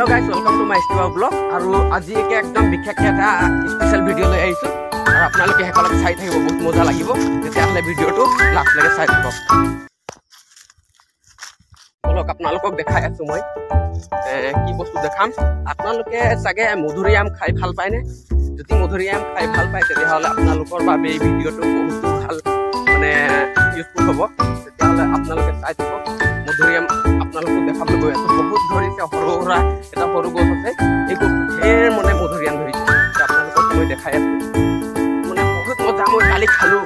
Hello guys, welcome to my studio blog. और आज एक एकदम विशेष এটা স্পেশাল ভিডিও লৈ আহিছো আৰু আপোনালোকে হেকলক চাই থাকিব, বহুত মজা লাগিব। তেতিয়াহলে ভিডিওটো লাষ্ট লৈকে চাই থাকক। বলক আপোনালোকক দেখাই আছো মই কি বস্তু দেখাম। আপোনালোকে চাগে মধুৰিআম খাই ভাল পায় নে? যদি মধুৰিআম খাই ভাল পায় তেতিয়াহলে আপোনালোকৰ বাবে এই ভিডিওটো বহুত ভাল মানে ইউজফুল হ'ব। তেতিয়াহলে আপোনালোকে চাই থাকক। মধুৰিআম আপোনালোকক দেখাবলৈ গৈ আছো। বহুত ধৰিছে, সৰু সুৰা এটা সৰু গছ আছে, এই গছ ঢেৰ মানে মধুৰিআম ধৰিছে। আপোনালোকক মই দেখাই আছো, মানে বহুত মজা। মই কালি খালো,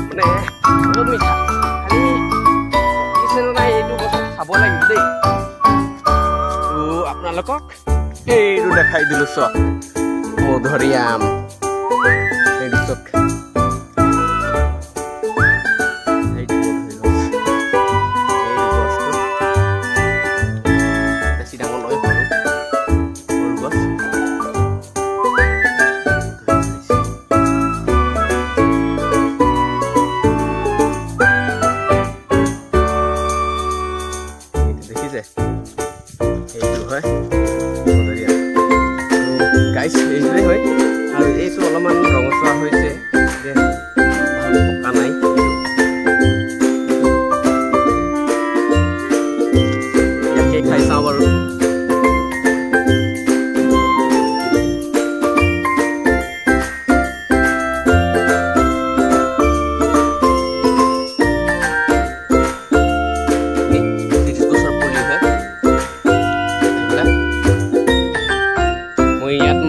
মানে বহুত মিঠা। খালি পকিছে নে নাই এইটো বস্তু চাব লাগিব দেই। তো আপোনালোকক এইটো দেখাই দিলো। চক মধুৰিআম, এইটো চক গাইছ এইটোৱে হয়। আৰু এইটো অলপমান ৰঙচুৱা হৈছে, যে ভাল পকা নাই। ইয়াকে খাই চাওঁ বাৰু।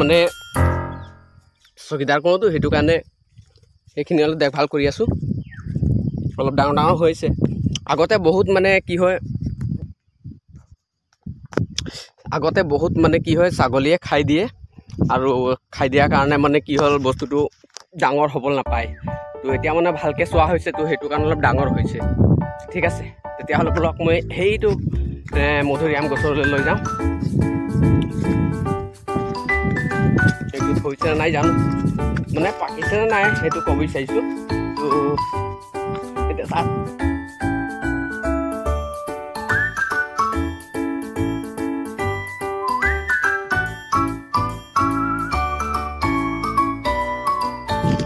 মানে চকীদাৰ কৰোঁতো, সেইটো কাৰণে সেইখিনি অলপ দেখভাল কৰি আছোঁ। অলপ ডাঙৰ ডাঙৰ হৈছে। আগতে বহুত মানে কি হয় ছাগলীয়ে খাই দিয়ে, আৰু খাই দিয়াৰ কাৰণে মানে কি হ'ল বস্তুটো ডাঙৰ হ'ব নাপায়। তো এতিয়া মানে ভালকৈ চোৱা হৈছে, তো সেইটো কাৰণে অলপ ডাঙৰ হৈছে। ঠিক আছে, তেতিয়াহ'লে বলক মই সেইটো মধুৰিআম গছলৈ লৈ যাম। এইটো হৈছে নে নাই জানো, মানে পাকিছে নে নাই সেইটো ক'ব বিচাৰিছোঁ। তো এতিয়া চাওক,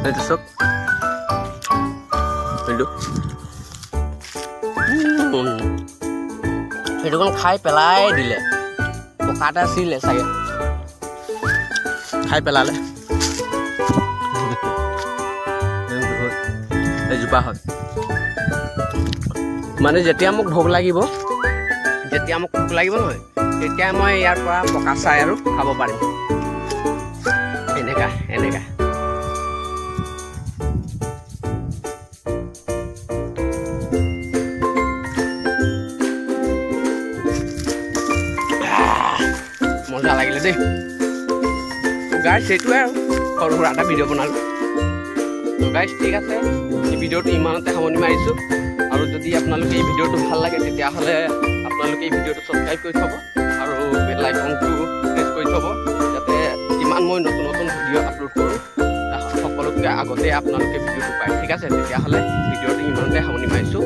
এইটো চাওক, সেইটোখন খাই পেলাই দিলে। পকাতে আছিলে চাগে, খাই পেলালে। এজোপা হয় মানে যেতিয়া মোক ভোক লাগিব নহয়, তেতিয়া মই ইয়াৰ পৰা পকা চাই আৰু খাব পাৰিম। এনেকা মজা লাগিলে দেই। গাইছ সেইটোৱে আৰু সৰু সুৰা এটা ভিডিঅ' বনালোঁ। তো গাইছ ঠিক আছে, এই ভিডিঅ'টো ইমানতে সামৰণি মাৰিছোঁ। আৰু যদি আপোনালোকে এই ভিডিঅ'টো ভাল লাগে তেতিয়াহ'লে আপোনালোকে এই ভিডিঅ'টো ছাবস্ক্ৰাইব কৰি থ'ব আৰু বেল আইকনটো প্ৰেছ কৰি থ'ব, যাতে যিমান মই নতুন নতুন ভিডিঅ' আপলোড কৰোঁ সকলোতকৈ আগতে আপোনালোকে ভিডিঅ'টো পায়। ঠিক আছে, তেতিয়াহ'লে ভিডিঅ'টো ইমানতে সামৰণি মাৰিছোঁ।